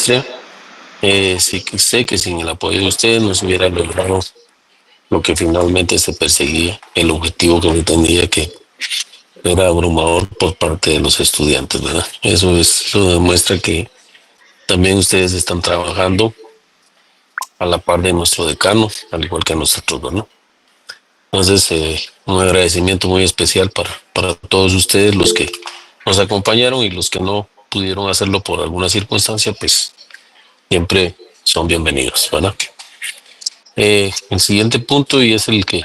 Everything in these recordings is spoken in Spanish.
maestra. Sí que sé que sin el apoyo de ustedes no se hubiera logrado lo que finalmente se perseguía, el objetivo que pretendía, que era abrumador por parte de los estudiantes, ¿verdad? Eso demuestra que también ustedes están trabajando a la par de nuestro decano, al igual que nosotros, ¿verdad? Entonces, un agradecimiento muy especial para todos ustedes, los que nos acompañaron y los que no pudieron hacerlo por alguna circunstancia, pues siempre son bienvenidos, ¿verdad? El siguiente punto, y es el que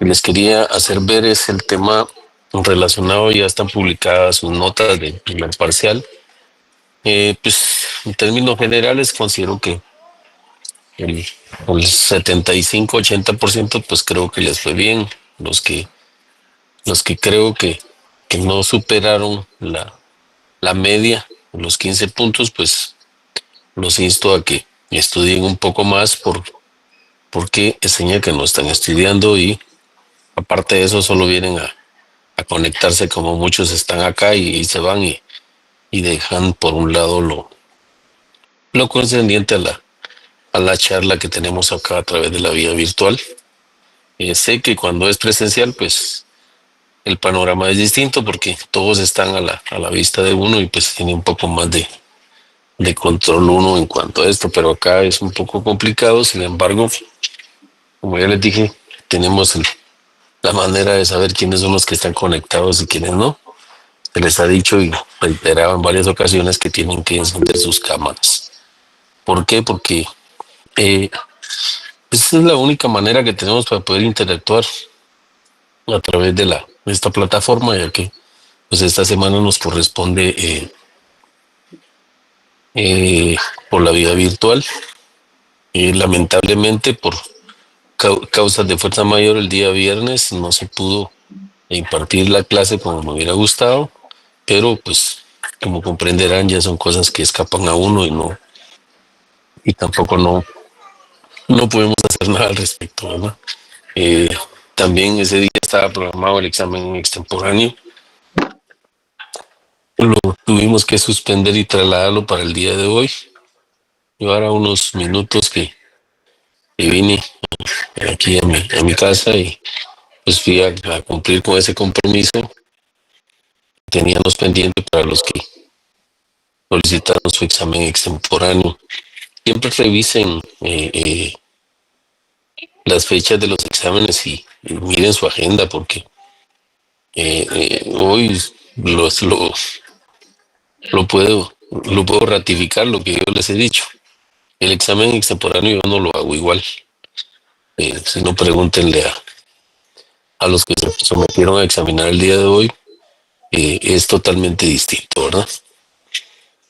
les quería hacer ver, es el tema relacionado. Ya están publicadas sus notas de primer parcial. Pues en términos generales considero que el, el 75-80% pues creo que les fue bien. Los que creo que no superaron la media, los 15 puntos, pues los insto a que estudien un poco más porque enseña que no están estudiando, y aparte de eso solo vienen a conectarse, como muchos están acá y se van y dejan por un lado lo concerniente a la charla que tenemos acá a través de la vía virtual. Sé que cuando es presencial, pues el panorama es distinto porque todos están a la vista de uno y pues tiene un poco más de control uno en cuanto a esto, pero acá es un poco complicado. Sin embargo, como ya les dije, tenemos la manera de saber quiénes son los que están conectados y quiénes no. Se les ha dicho y reiterado en varias ocasiones que tienen que encender sus cámaras. ¿Por qué? Porque esa es la única manera que tenemos para poder interactuar a través de esta plataforma, ya que pues esta semana nos corresponde eh, por la vía virtual. Lamentablemente, por causas de fuerza mayor, el día viernes no se pudo impartir la clase como me hubiera gustado, pero pues como comprenderán ya son cosas que escapan a uno y tampoco no podemos hacer nada al respecto, ¿verdad? Eh, También ese día estaba programado el examen extemporáneo. Lo tuvimos que suspender y trasladarlo para el día de hoy. Yo ahora unos minutos que vine aquí a mi casa y pues fui a cumplir con ese compromiso. Teníamos pendiente para los que solicitaron su examen extemporáneo. Siempre revisen las fechas de los exámenes y miren su agenda, porque hoy los, lo puedo ratificar lo que yo les he dicho. El examen extemporáneo yo no lo hago igual. Si no, pregúntenle a los que se sometieron a examinar el día de hoy. Es totalmente distinto, ¿verdad?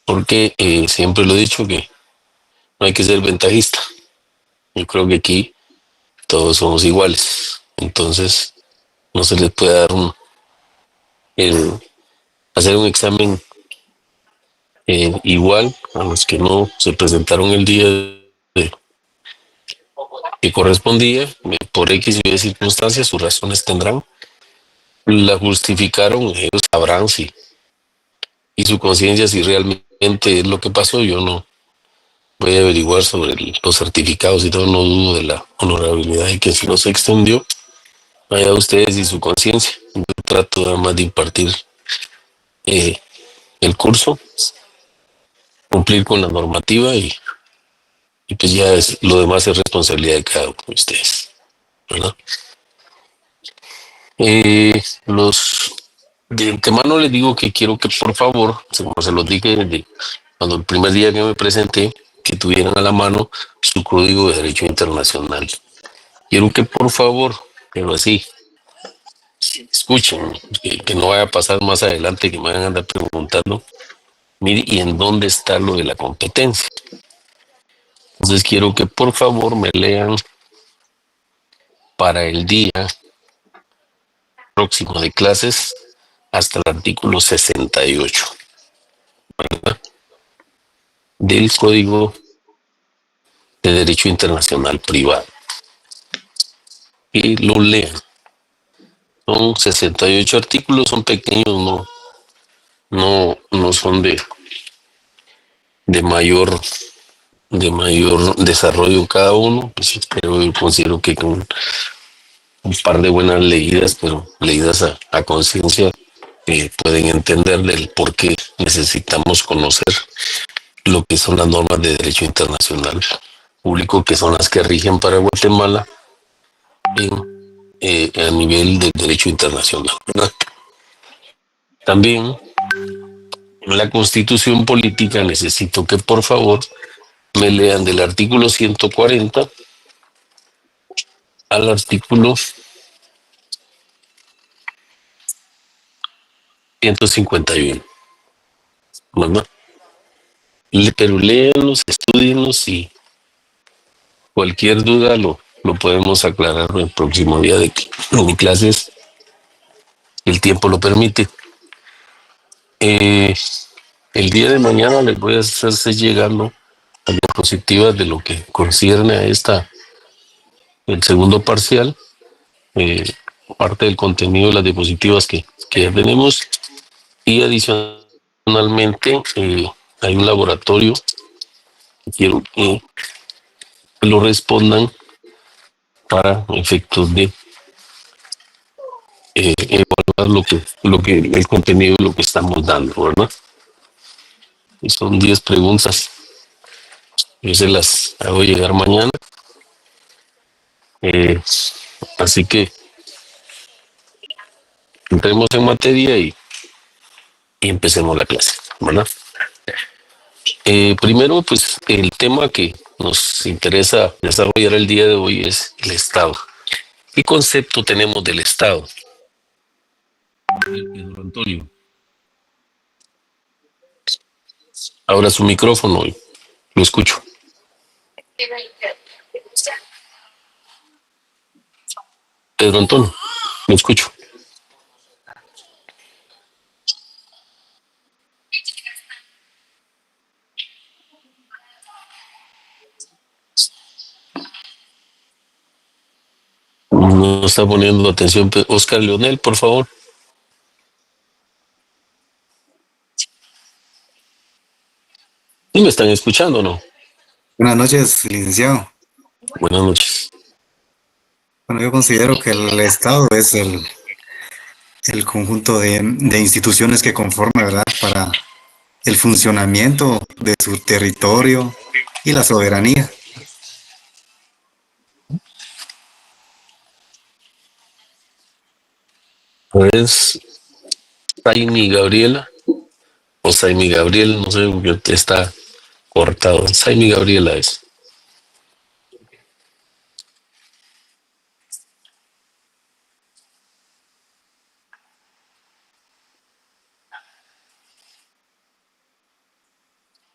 Porque siempre lo he dicho que no hay que ser ventajista. Yo creo que aquí todos somos iguales. Entonces, no se les puede dar el, hacer un examen igual a los que no se presentaron el día que correspondía. Por X y Y circunstancias, sus razones tendrán. La justificaron, ellos sabrán si y su conciencia si realmente es lo que pasó. Yo no voy a averiguar sobre los certificados y todo, no dudo de la honorabilidad y que si no se extendió, allá ustedes y su conciencia. Yo trato nada más de impartir eh, el curso, cumplir con la normativa y pues ya lo demás es responsabilidad de cada uno de ustedes, ¿verdad? Los de antemano les digo que quiero que por favor, como se los dije desde cuando el primer día que me presenté, que tuvieran a la mano su código de derecho internacional. Quiero que por favor, pero así, escuchen, que no vaya a pasar más adelante que me van a andar preguntando, mire, ¿y en dónde está lo de la competencia? Entonces quiero que por favor me lean para el día próximo de clases hasta el artículo 68, ¿verdad? Del Código de Derecho Internacional Privado. Y lo lean. Son 68 artículos, son pequeños, no son de mayor desarrollo cada uno, pues pero yo considero que con un par de buenas leídas, pero leídas a conciencia, pueden entender del por qué necesitamos conocer lo que son las normas de derecho internacional público, que son las que rigen para Guatemala a nivel del derecho internacional, ¿verdad? También en la Constitución Política necesito que por favor me lean del artículo 140 al artículo 151, ¿verdad? Pero léanlos, estudienlos y cualquier duda lo podemos aclarar el próximo día de mi clases, el tiempo lo permite. Eh, el día de mañana les voy a hacerse llegando a diapositivas de lo que concierne a el segundo parcial, eh, parte del contenido de las diapositivas que ya tenemos, y adicionalmente hay un laboratorio que quiero que lo respondan para efectos de evaluar el contenido de lo que estamos dando, ¿verdad? Y son 10 preguntas. Yo se las hago llegar mañana. Eh, Así que entremos en materia y empecemos la clase, ¿verdad? Primero, pues el tema que nos interesa desarrollar el día de hoy es el Estado. ¿Qué concepto tenemos del Estado? Pedro Antonio, abra su micrófono y lo escucho. Pedro Antonio, lo escucho. No está poniendo atención. Oscar Leonel, por favor. ¿Sí me están escuchando o no? Buenas noches, licenciado. Buenas noches. Bueno, yo considero que el Estado es el conjunto de instituciones que conforma, ¿verdad?, para el funcionamiento de su territorio y la soberanía. Pues Saimi Gabriela o Saimi Gabriel, no sé, está cortado. Saimi Gabriela es.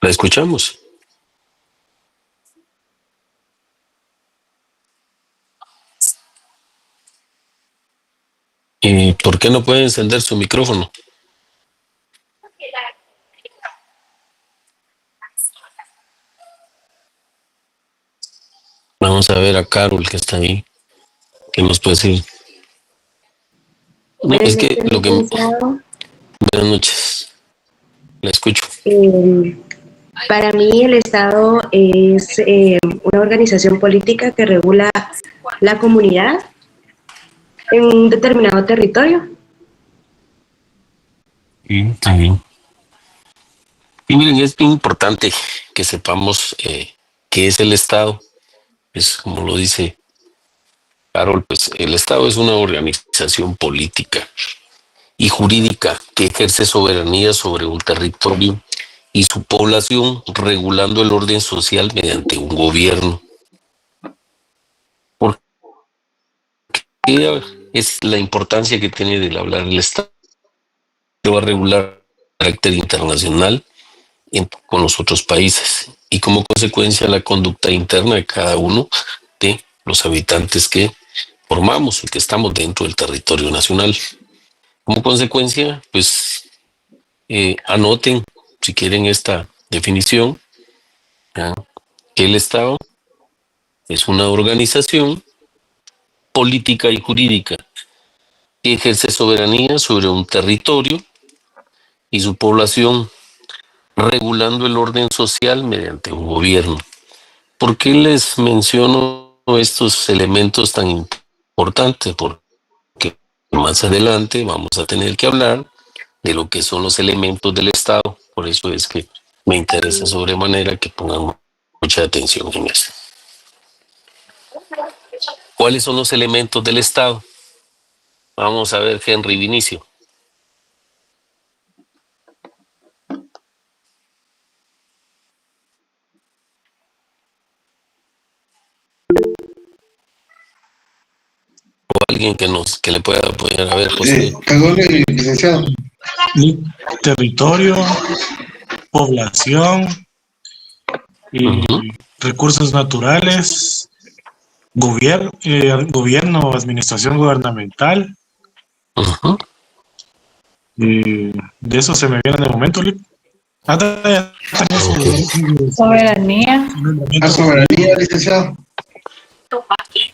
¿La escuchamos? ¿Y por qué no puede encender su micrófono? Vamos a ver a Carol que está ahí, que nos puede decir. No, Buenas es que noches, lo que... licenciado. Buenas noches, la escucho. Eh, para mí el Estado es una organización política que regula la comunidad en un determinado territorio. Está bien. Y miren, es bien importante que sepamos qué es el Estado. Es como lo dice Carol, pues el Estado es una organización política y jurídica que ejerce soberanía sobre un territorio y su población, regulando el orden social mediante un gobierno. ¿Por qué es la importancia que tiene de hablar el Estado? Va a regular el carácter internacional con los otros países y como consecuencia la conducta interna de cada uno de los habitantes que formamos y que estamos dentro del territorio nacional. Como consecuencia, pues anoten, si quieren, esta definición, ¿ya? Que el Estado es una organización política y jurídica que ejerce soberanía sobre un territorio y su población, regulando el orden social mediante un gobierno. ¿Por qué les menciono estos elementos tan importantes? Porque más adelante vamos a tener que hablar de lo que son los elementos del Estado. Por eso es que me interesa sobremanera que pongan mucha atención en eso. ¿Cuáles son los elementos del Estado? Vamos a ver, Henry Vinicio. O alguien que le pueda apoyar. A ver, José. Perdón, licenciado. Territorio, población, recursos naturales, gobierno, administración gubernamental. De eso se me viene de momento, Lip. Soberanía. La soberanía, licenciado.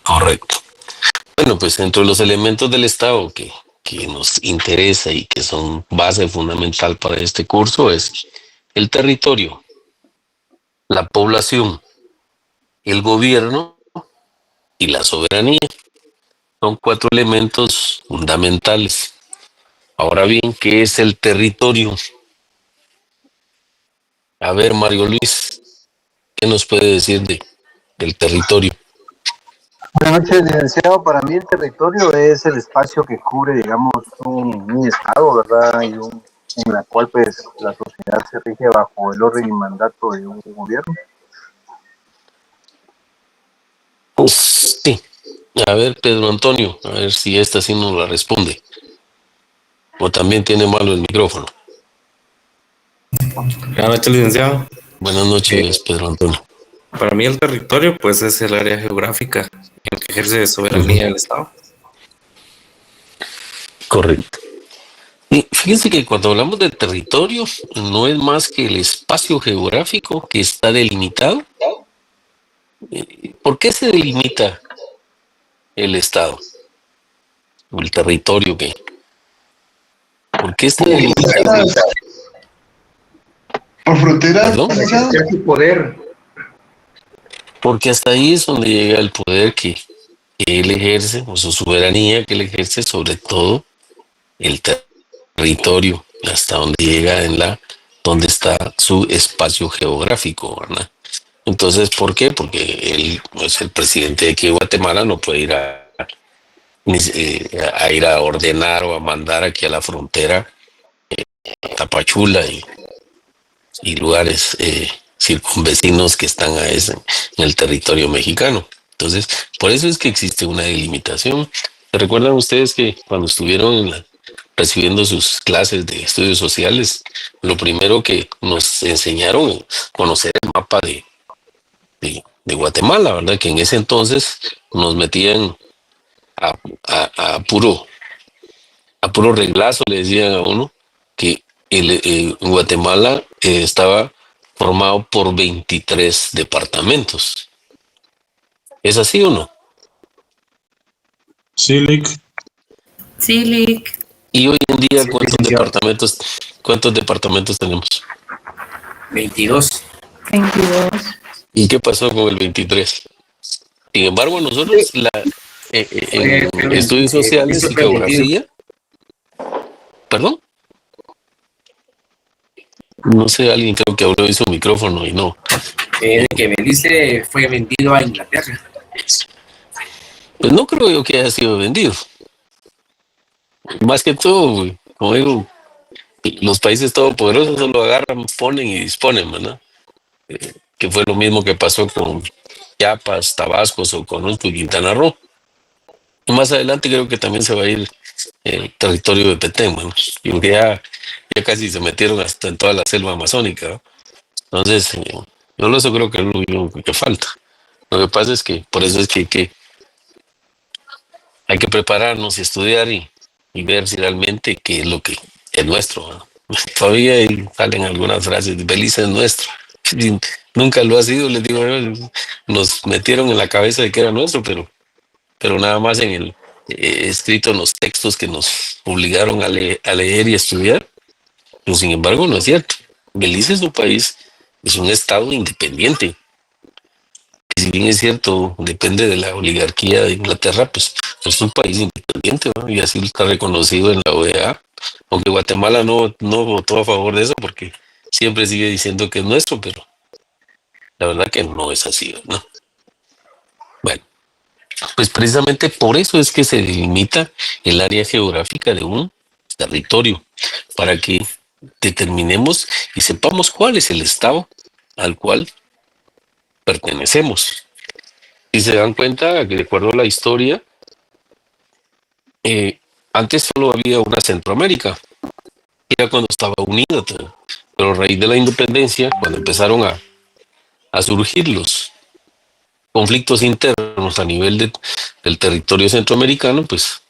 Correcto. Bueno, pues entre los elementos del Estado que nos interesa y que son base fundamental para este curso es el territorio, la población, el gobierno y la soberanía. Son 4 elementos fundamentales. Ahora bien, ¿qué es el territorio? A ver, Mario Luis, ¿qué nos puede decir del territorio? Buenas noches, licenciado. Para mí el territorio es el espacio que cubre, digamos, un estado, ¿verdad? En la cual pues la sociedad se rige bajo el orden y mandato de un gobierno. Pues, sí. A ver, Pedro Antonio, a ver si esta sí nos la responde. O también tiene malo el micrófono. Buenas noches, licenciado. Buenas noches, Pedro Antonio. Para mí el territorio pues es el área geográfica en que ejerce soberanía el Estado. Correcto. Y fíjense que cuando hablamos de territorio, no es más que el espacio geográfico que está delimitado. ¿Por qué se delimita el Estado? O el territorio que. ¿Por qué está delimitado? Por fronteras, ¿Perdón? licenciado. Poder. Porque hasta ahí es donde llega el poder que él ejerce, o su soberanía que él ejerce sobre todo el territorio, hasta donde llega donde está su espacio geográfico, ¿verdad? Entonces, ¿por qué? Porque él, pues el presidente de aquí de Guatemala no puede ir a ir a ordenar o a mandar aquí a la frontera Tapachula y lugares circunvecinos que están en el territorio mexicano. Entonces, por eso es que existe una delimitación. ¿Recuerdan ustedes que cuando estuvieron recibiendo sus clases de estudios sociales, lo primero que nos enseñaron es conocer el mapa de Guatemala, ¿verdad? Que en ese entonces nos metían a puro reglazo, le decían a uno que Guatemala estaba formado por 23 departamentos. ¿Es así o no? Sí, Lick. Sí, Lick. Y hoy en día, Sí, ¿cuántos departamentos tenemos? 22. 22. ¿Y qué pasó con el 23? Sin embargo, nosotros en estudios sociales y geografía, perdón, no sé, alguien creo que abrió su micrófono y no. Que Belice fue vendido a Inglaterra. Pues no creo yo que haya sido vendido. Más que todo, como digo, los países todopoderosos solo agarran, ponen y disponen, ¿verdad? Que fue lo mismo que pasó con Chiapas, Tabasco, Soconusco y Quintana Roo. Y más adelante creo que también se va a ir el territorio de Petén, ¿no? Y que ya casi se metieron hasta en toda la selva amazónica, ¿no? Entonces, yo eso creo que es lo único que falta. Lo que pasa es que, por eso es que hay que prepararnos y estudiar y ver si realmente qué es lo que es nuestro, ¿no? Todavía ahí salen algunas frases, Belice es nuestro. Nunca lo ha sido, les digo, nos metieron en la cabeza de que era nuestro, pero nada más en el escrito en los textos que nos obligaron a leer y estudiar, pero sin embargo no es cierto. Belice es un país, es un estado independiente. Si bien es cierto, depende de la oligarquía de Inglaterra, pues es un país independiente, ¿no? Y así está reconocido en la OEA, aunque Guatemala no votó a favor de eso porque siempre sigue diciendo que es nuestro, pero la verdad que no es así, ¿no? Bueno, pues precisamente por eso es que se delimita el área geográfica de un territorio, para que determinemos y sepamos cuál es el estado al cual pertenecemos. Si se dan cuenta, que de acuerdo a la historia, eh, antes solo había una Centroamérica, era cuando estaba unida todo. Pero a raíz de la independencia, cuando empezaron a surgir los conflictos internos a nivel del territorio centroamericano, pues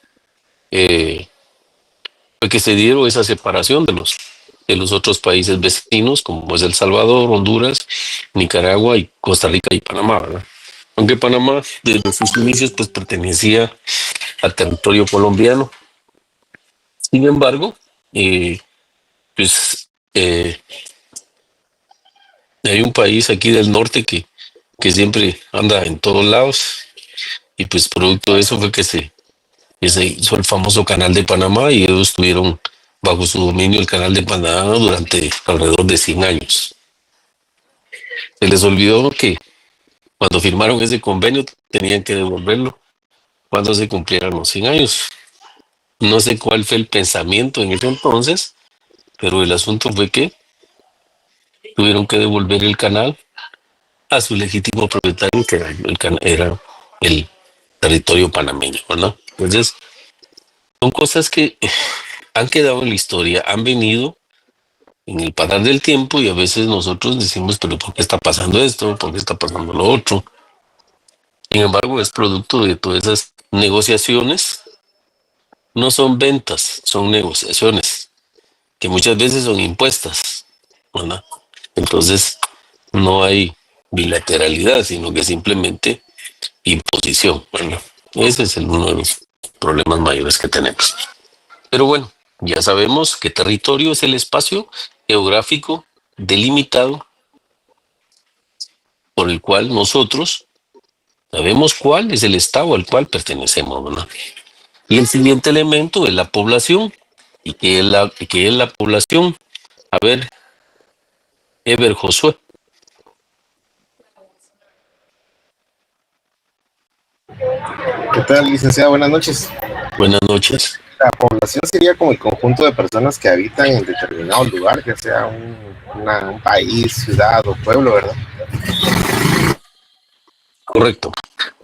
fue que se dieron esa separación de los otros países vecinos, como es El Salvador, Honduras, Nicaragua y Costa Rica y Panamá, ¿verdad? Aunque Panamá desde sus inicios pues pertenecía al territorio colombiano. Sin embargo, pues hay un país aquí del norte que siempre anda en todos lados y pues producto de eso fue que se hizo el famoso Canal de Panamá y ellos tuvieron bajo su dominio el Canal de Panamá durante alrededor de 100 años. Se les olvidó que cuando firmaron ese convenio tenían que devolverlo cuando se cumplieran los 100 años. No sé cuál fue el pensamiento en ese entonces, pero el asunto fue que tuvieron que devolver el canal a su legítimo propietario, que era el territorio panameño, ¿no? Entonces, son cosas que han quedado en la historia, han venido en el pasar del tiempo y a veces nosotros decimos, pero ¿por qué está pasando esto? ¿Por qué está pasando lo otro? Sin embargo, es producto de todas esas negociaciones. No son ventas, son negociaciones, que muchas veces son impuestas, ¿verdad? Entonces, no hay bilateralidad, sino que simplemente imposición, ¿verdad? Ese es uno de los problemas mayores que tenemos. Pero bueno, ya sabemos que territorio es el espacio geográfico delimitado por el cual nosotros sabemos cuál es el estado al cual pertenecemos, ¿verdad? Y el siguiente elemento es la población. ¿Y qué es la población? A ver, Ever Josué. ¿Qué tal, licenciado? Buenas noches. Buenas noches. La población sería como el conjunto de personas que habitan en determinado lugar, que sea un país, ciudad o pueblo, ¿verdad? Correcto.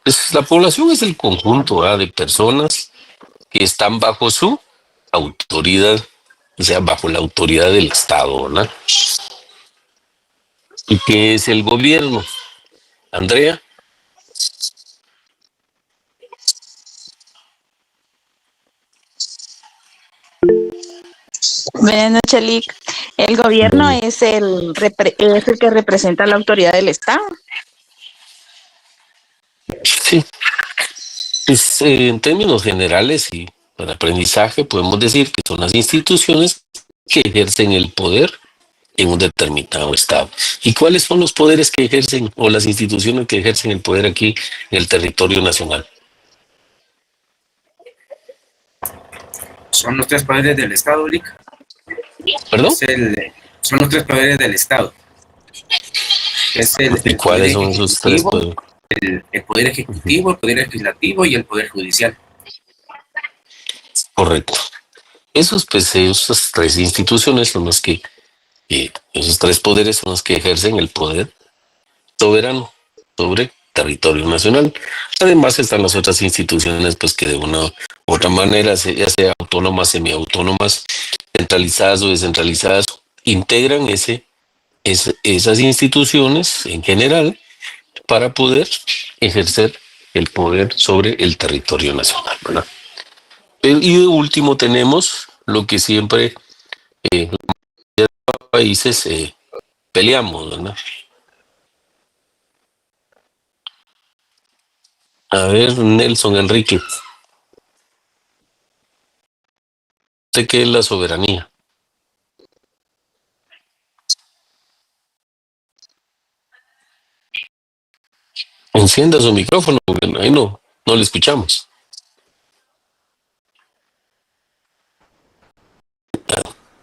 Pues la población es el conjunto, ¿verdad?, de personas que están bajo su autoridad, o sea, bajo la autoridad del Estado, ¿verdad? ¿Y qué es el gobierno? Andrea. Buenas noches, Lick. El gobierno es es el que representa la autoridad del Estado. Sí, pues, en términos generales y para aprendizaje podemos decir que son las instituciones que ejercen el poder en un determinado estado. ¿Y cuáles son los poderes que ejercen o las instituciones que ejercen el poder aquí en el territorio nacional? Son los tres poderes del Estado, Lick. ¿Perdón? Son los tres poderes del Estado. Es ¿Y cuáles son esos tres poderes? El poder ejecutivo, el poder legislativo y el poder judicial. Correcto. Esas tres instituciones son los que, esos tres poderes son los que ejercen el poder soberano sobre territorio nacional. Además están las otras instituciones, pues que de una u otra manera, ya sea autónomas, semiautónomas, centralizadas o descentralizadas, integran esas instituciones en general para poder ejercer el poder sobre el territorio nacional, ¿verdad? Y de último tenemos lo que siempre los países peleamos, ¿verdad? A ver, Nelson Enrique, ¿usted qué es la soberanía? Encienda su micrófono, porque ahí no le escuchamos.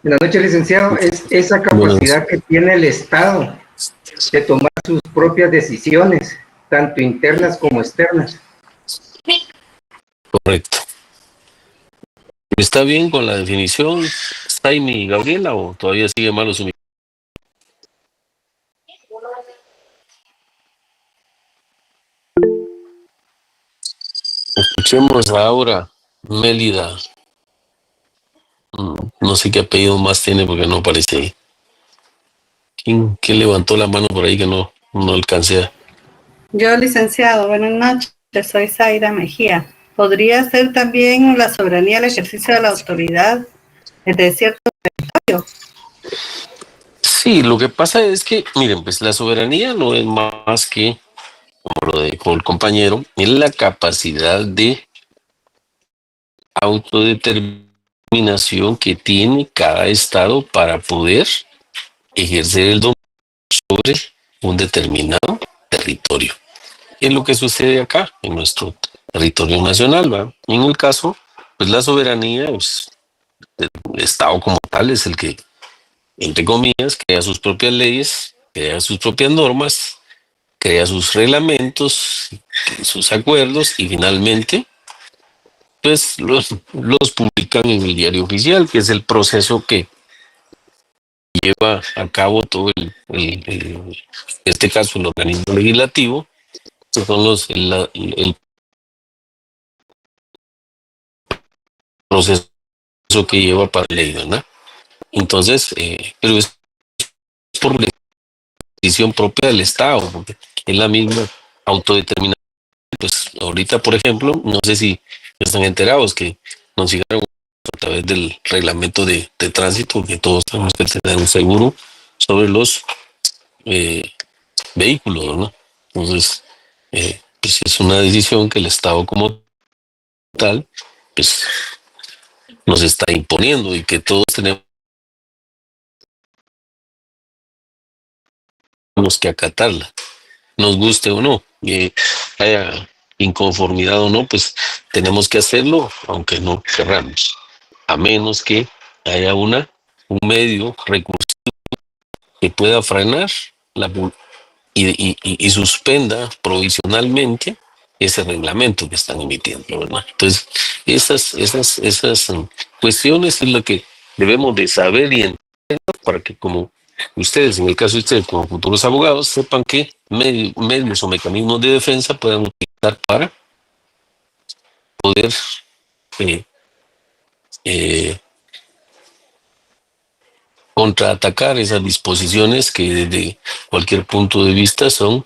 Buenas noches, licenciado. Es esa capacidad que tiene el Estado de tomar sus propias decisiones, tanto internas como externas. Correcto. ¿Está bien con la definición, Jaime y Gabriela, o todavía sigue malo su micrófono? Escuchemos ahora Mélida. No sé qué apellido más tiene porque no aparece ahí. ¿Quién levantó la mano por ahí que no alcancé? Yo, licenciado, buenas noches, soy Zaira Mejía. ¿Podría ser también la soberanía el ejercicio de la autoridad de cierto territorio? Sí, lo que pasa es que, miren, pues la soberanía no es más que, como lo dijo el compañero, es la capacidad de autodeterminación que tiene cada estado para poder ejercer el dominio sobre un determinado territorio. Es lo que sucede acá, en nuestro territorio nacional, ¿va? En el caso, pues la soberanía, pues, el Estado como tal es el que, entre comillas, crea sus propias leyes, crea sus propias normas, crea sus reglamentos, sus acuerdos y finalmente, pues los publican en el diario oficial, que es el proceso que lleva a cabo todo en este caso, el organismo legislativo, que son el proceso que lleva para la ley, ¿verdad? Entonces, pero es por decisión propia del Estado, porque es la misma autodeterminación. Pues ahorita, por ejemplo, no sé si están enterados que nos llegaron a través del reglamento de tránsito que todos tenemos que tener un seguro sobre los vehículos, ¿no? Entonces, pues es una decisión que el Estado como tal, pues nos está imponiendo y que todos tenemos que acatarla, nos guste o no, haya inconformidad o no, pues tenemos que hacerlo, aunque no querramos, a menos que haya un medio recursivo que pueda frenar y suspenda provisionalmente ese reglamento que están emitiendo, ¿verdad? Entonces, esas cuestiones es lo que debemos de saber y entender para que como ustedes, en el caso de ustedes como futuros abogados, sepan qué medios o mecanismos de defensa puedan utilizar para poder contraatacar esas disposiciones que desde cualquier punto de vista son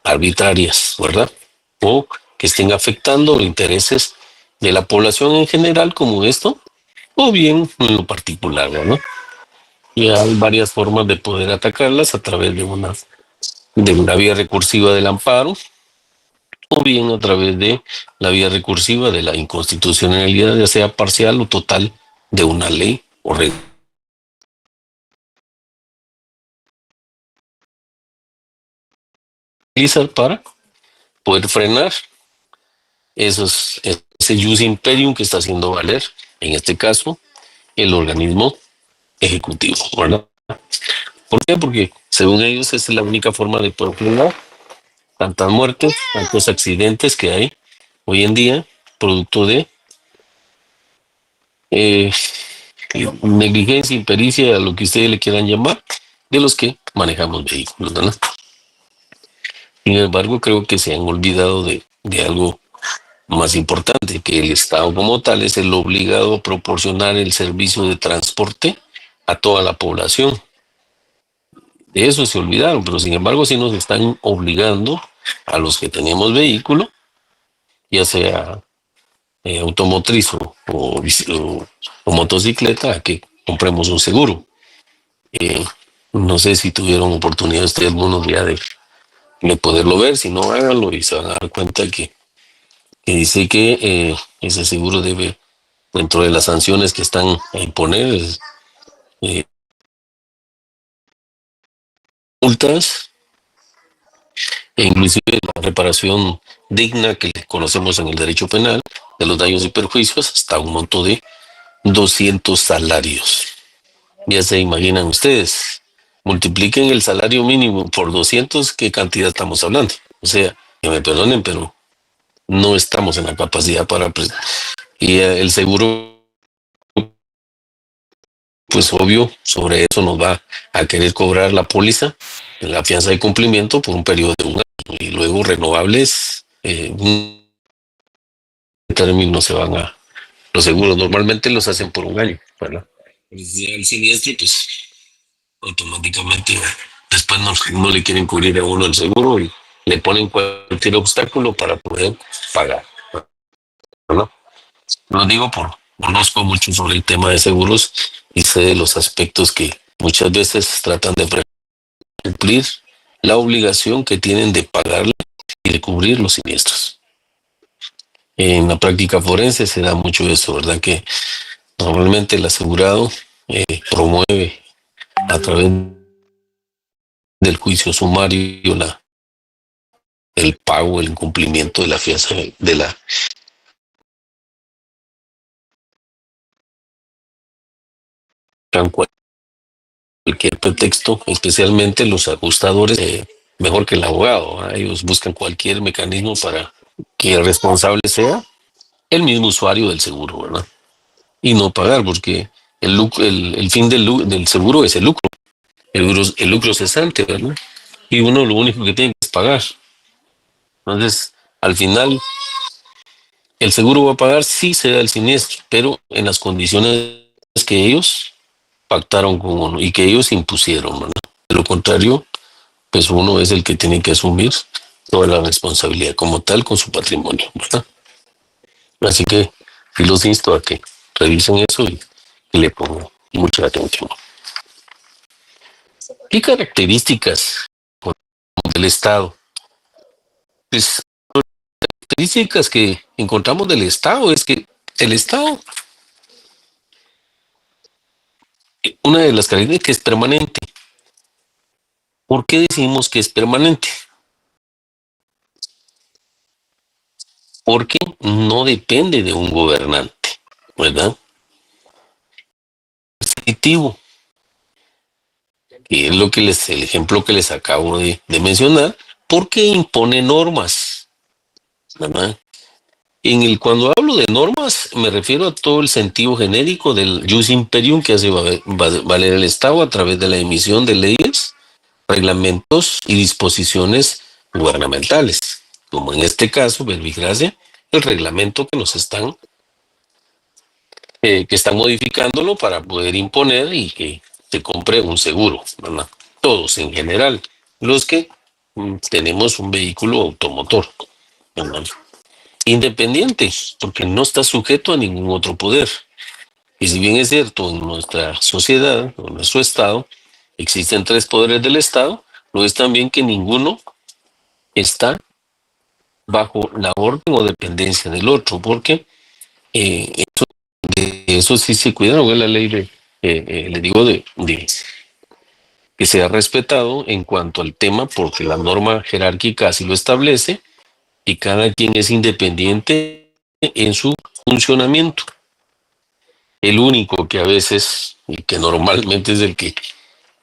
arbitrarias, ¿verdad? O que estén afectando los intereses de la población en general como esto, o bien en lo particular, ¿no? Y hay varias formas de poder atacarlas a través de una vía recursiva del amparo, o bien a través de la vía recursiva de la inconstitucionalidad, ya sea parcial o total, de una ley o regla. Para poder frenar ese jus imperium que está haciendo valer, en este caso, el organismo ejecutivo, ¿verdad? ¿Por qué? Porque según ellos esa es la única forma de poder frenar tantas muertes, tantos accidentes que hay hoy en día, producto de negligencia, impericia, a lo que ustedes le quieran llamar, de los que manejamos vehículos, ¿verdad? Sin embargo, creo que se han olvidado de algo más importante, que el Estado como tal es el obligado a proporcionar el servicio de transporte a toda la población. De eso se olvidaron, pero sin embargo sí nos están obligando a los que tenemos vehículo, ya sea automotriz o motocicleta, a que compremos un seguro. No sé si tuvieron oportunidad ustedes algunos días de poderlo ver, si no háganlo y se van a dar cuenta que dice que ese seguro debe, dentro de las sanciones que están a imponer, multas, e inclusive la reparación digna que conocemos en el derecho penal de los daños y perjuicios hasta un monto de 200 salarios. Ya se imaginan ustedes, multipliquen el salario mínimo por 200, ¿qué cantidad estamos hablando? O sea, que me perdonen, pero no estamos en la capacidad para... Y el seguro, pues obvio, sobre eso nos va a querer cobrar la póliza, la fianza de cumplimiento por un periodo de un año y luego renovables, un término se van a... Los seguros normalmente los hacen por un año, ¿verdad? Si el siniestro, pues automáticamente después no le quieren cubrir a uno el seguro y le ponen cualquier obstáculo para poder pagar, ¿no? Lo digo conozco mucho sobre el tema de seguros y sé de los aspectos que muchas veces tratan de cumplir la obligación que tienen de pagarle y de cubrir los siniestros. En la práctica forense se da mucho eso, ¿verdad? Que normalmente el asegurado promueve a través del juicio sumario el pago, el incumplimiento de la fianza de la cualquier pretexto, especialmente los ajustadores, mejor que el abogado, ¿verdad? Ellos buscan cualquier mecanismo para que el responsable sea el mismo usuario del seguro, ¿verdad? Y no pagar, porque el fin del seguro es el lucro. El lucro cesante, ¿verdad? Y uno lo único que tiene que es pagar. Entonces, al final, el seguro va a pagar si se da el siniestro, pero en las condiciones que ellos pactaron con uno y que ellos impusieron, ¿verdad? De lo contrario, pues uno es el que tiene que asumir toda la responsabilidad como tal con su patrimonio, ¿verdad? Así que sí los insto a que revisen eso y le pongan mucha atención. ¿Qué características del Estado? Pues las características que encontramos del Estado es que el Estado, una de las características que es permanente. ¿Por qué decimos que es permanente? Porque no depende de un gobernante, ¿verdad? Positivo, que es el ejemplo que les acabo de mencionar, porque impone normas, ¿verdad? Cuando hablo de normas, me refiero a todo el sentido genérico del jus imperium que hace valer el Estado a través de la emisión de leyes, reglamentos y disposiciones gubernamentales, como en este caso, verbigracia, el reglamento que nos están modificándolo para poder imponer y que se compre un seguro, ¿verdad? Todos en general, los que tenemos un vehículo automotor, ¿verdad? Independiente, porque no está sujeto a ningún otro poder. Y si bien es cierto, en nuestra sociedad, en nuestro Estado, existen 3 poderes del Estado, lo es también que ninguno está bajo la orden o dependencia del otro, porque eso sí se cuida, ¿no? La ley le digo de que sea respetado en cuanto al tema, porque la norma jerárquica así lo establece, y cada quien es independiente en su funcionamiento. El único que a veces, y que normalmente es el que,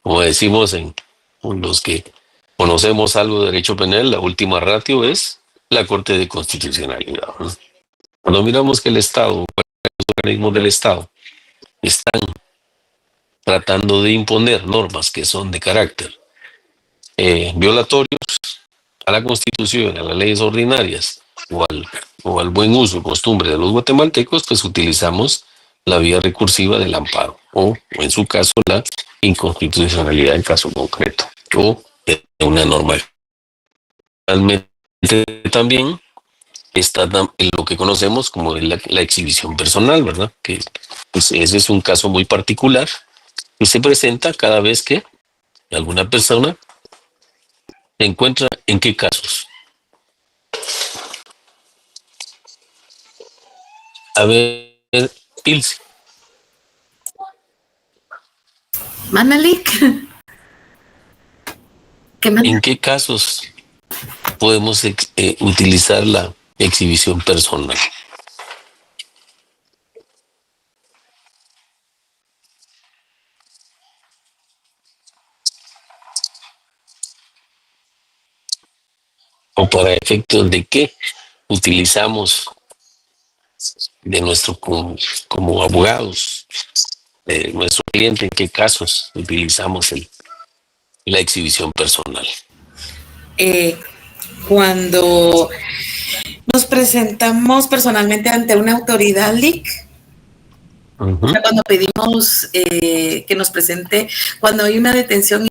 como decimos en los que conocemos algo de derecho penal, la última ratio es la Corte de Constitucionalidad, ¿no? Cuando miramos que el Estado, los organismos del Estado, están tratando de imponer normas que son de carácter violatorios a la Constitución, a las leyes ordinarias o al buen uso y costumbre de los guatemaltecos, pues utilizamos la vía recursiva del amparo o en su caso la inconstitucionalidad en caso concreto o de una norma. Realmente también está en lo que conocemos como la exhibición personal, ¿verdad? Que pues, ese es un caso muy particular y se presenta cada vez que alguna persona se encuentra en qué casos. A ver, Ilse. Manelik. ¿En qué casos? podemos utilizar la exhibición personal. ¿O para efectos de qué utilizamos de nuestro como abogados, de nuestro cliente, en qué casos utilizamos la exhibición personal? Cuando nos presentamos personalmente ante una autoridad LIC, cuando pedimos que nos presente, cuando hay una detención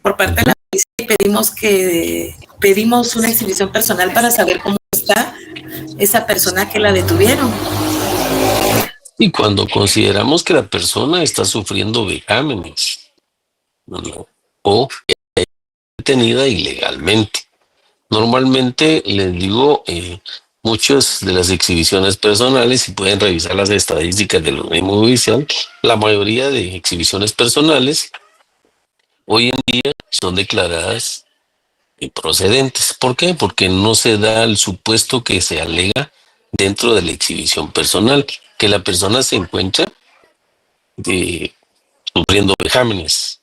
por parte de la policía y pedimos una exhibición personal para saber cómo está esa persona que la detuvieron. Y cuando consideramos que la persona está sufriendo vejámenes, ¿no? O es detenida ilegalmente. Normalmente les digo, muchas de las exhibiciones personales, si pueden revisar las estadísticas del organismo judicial, la mayoría de exhibiciones personales hoy en día son declaradas improcedentes. ¿Por qué? Porque no se da el supuesto que se alega dentro de la exhibición personal, que la persona se encuentra sufriendo vejámenes.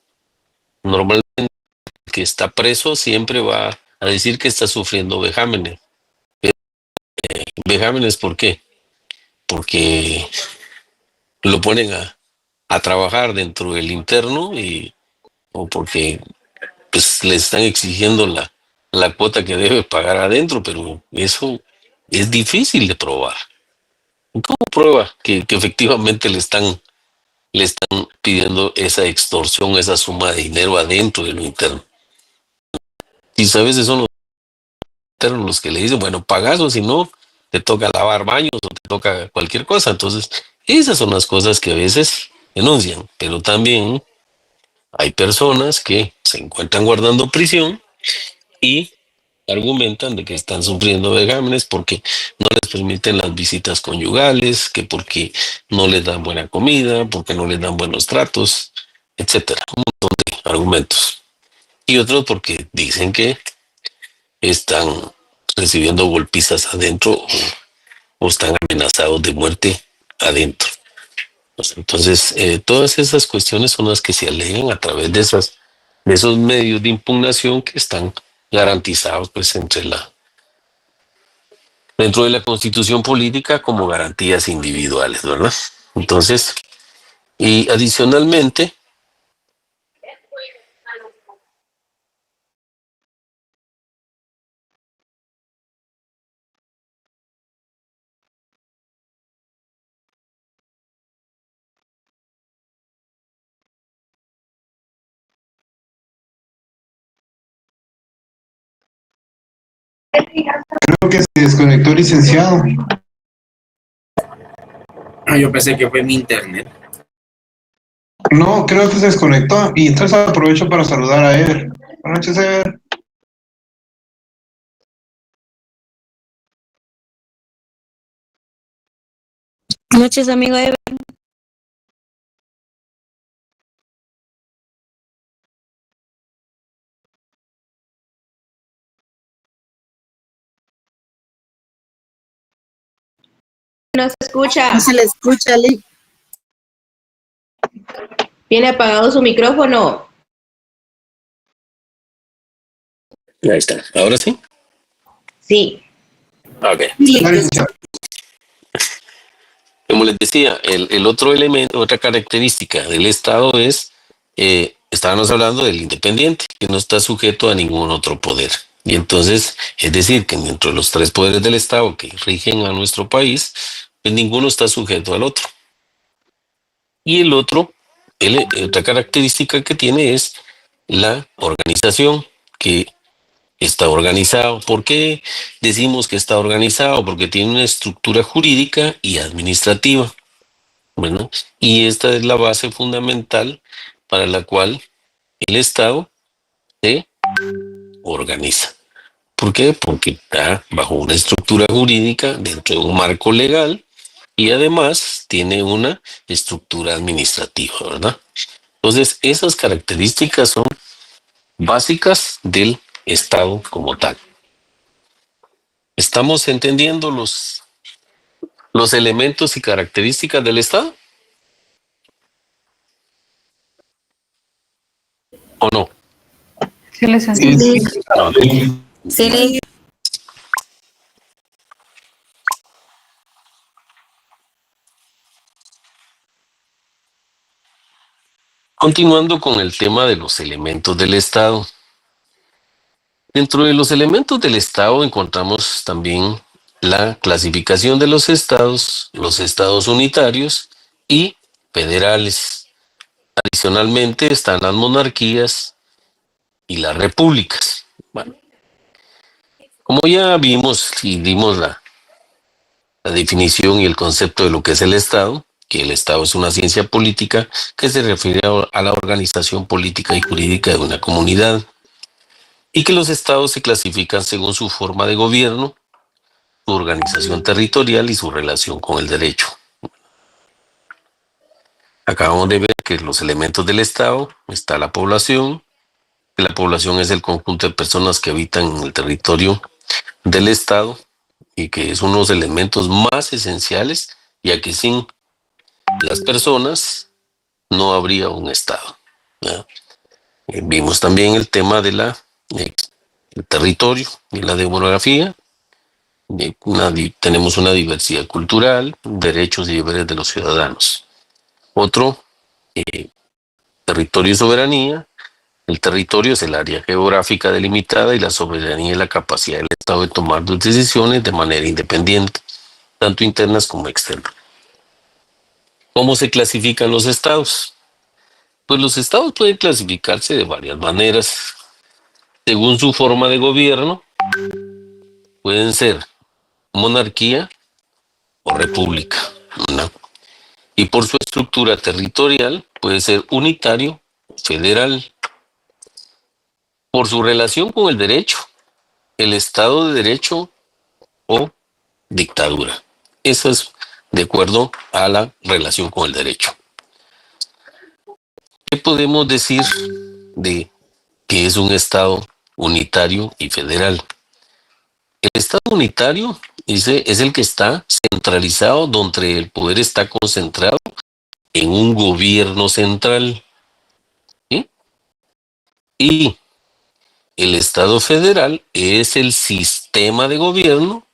Normalmente el que está preso siempre va a decir que está sufriendo vejámenes. ¿Vejámenes por qué? Porque lo ponen a trabajar dentro del interno o porque pues le están exigiendo la cuota que debe pagar adentro, pero eso es difícil de probar. ¿Cómo prueba que efectivamente le están pidiendo esa extorsión, esa suma de dinero adentro de lo interno? Y a veces son los internos los que le dicen, bueno, pagas o si no, te toca lavar baños o te toca cualquier cosa. Entonces, esas son las cosas que a veces denuncian, pero también hay personas que se encuentran guardando prisión y argumentan de que están sufriendo vejámenes porque no les permiten las visitas conyugales, que porque no les dan buena comida, porque no les dan buenos tratos, etcétera. Un montón de argumentos. Y otros porque dicen que están recibiendo golpizas adentro o están amenazados de muerte adentro. Entonces, todas esas cuestiones son las que se alegan a través de esos medios de impugnación que están garantizados pues dentro de la Constitución política como garantías individuales, ¿verdad? Entonces, y adicionalmente, Creo que se desconectó, licenciado. Yo pensé que fue mi internet. No, creo que se desconectó. Y entonces aprovecho para saludar a Ever. Buenas noches, Ever. Buenas noches, amigo Ever. No se escucha. No se le escucha, Lick. ¿Tiene apagado su micrófono? ahí está. ¿Ahora sí? Sí. Ok. Como les decía, el otro elemento, otra característica del Estado es, estábamos hablando del independiente, que no está sujeto a ningún otro poder. Y entonces, es decir, que dentro de los tres poderes del Estado que rigen a nuestro país, pues ninguno está sujeto al otro. Y el otro, otra característica que tiene es la organización, que está organizado. ¿Por qué decimos que está organizado? Porque tiene una estructura jurídica y administrativa. Bueno, y esta es la base fundamental para la cual el Estado se organiza. ¿Por qué? Porque está bajo una estructura jurídica dentro de un marco legal y además tiene una estructura administrativa, ¿verdad? Entonces, esas características son básicas del Estado como tal. ¿Estamos entendiendo los elementos y características del Estado? ¿O no? Sí, licenciado. Sí. Continuando con el tema de los elementos del Estado. Dentro de los elementos del Estado encontramos también la clasificación de los estados unitarios y federales. Adicionalmente están las monarquías y las repúblicas. Bueno, como ya vimos y dimos la definición y el concepto de lo que es el Estado, que el Estado es una ciencia política que se refiere a la organización política y jurídica de una comunidad, y que los estados se clasifican según su forma de gobierno, su organización territorial y su relación con el derecho. Acabamos de ver que los elementos del Estado está la población, que la población es el conjunto de personas que habitan en el territorio del Estado y que es uno de los elementos más esenciales, ya que sin las personas no habría un Estado, ¿ya? Vimos también el tema de el territorio y la demografía. Tenemos una diversidad cultural, derechos y deberes de los ciudadanos. Otro, territorio y soberanía. El territorio es el área geográfica delimitada y la soberanía es la capacidad del Estado de tomar decisiones de manera independiente, tanto internas como externas. ¿Cómo se clasifican los estados? Pues los estados pueden clasificarse de varias maneras. Según su forma de gobierno, pueden ser monarquía o república, ¿no? Y por su estructura territorial puede ser unitario o federal. Por su relación con el derecho, el Estado de Derecho o dictadura. Eso es de acuerdo a la relación con el derecho. ¿Qué podemos decir de que es un Estado unitario y federal? El Estado unitario es el que está centralizado, donde el poder está concentrado en un gobierno central, ¿sí? Y el Estado federal es el sistema de gobierno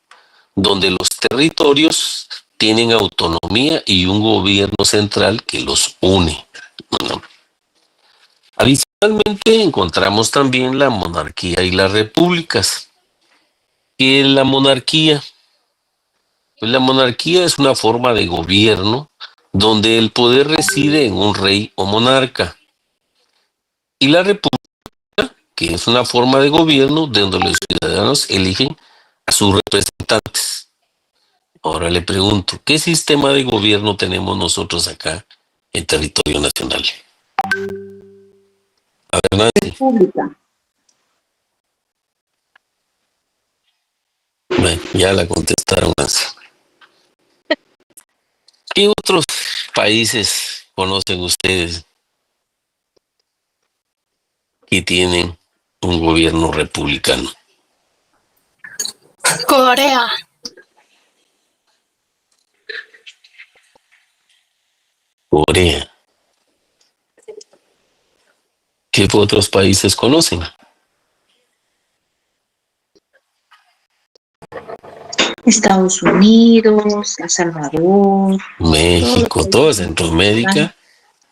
donde los territorios tienen autonomía y un gobierno central que los une. Bueno, adicionalmente encontramos también la monarquía y las repúblicas. ¿Qué es la monarquía? Pues la monarquía es una forma de gobierno donde el poder reside en un rey o monarca. Y la república, que es una forma de gobierno donde los ciudadanos eligen a sus representantes. Ahora le pregunto, ¿qué sistema de gobierno tenemos nosotros acá en territorio nacional? A ver, Nancy. República. Bueno, ya la contestaron, Nancy. ¿Qué otros países conocen ustedes que tienen un gobierno republicano? Corea. Corea. ¿Qué otros países conocen? Estados Unidos, El Salvador. México, toda Centroamérica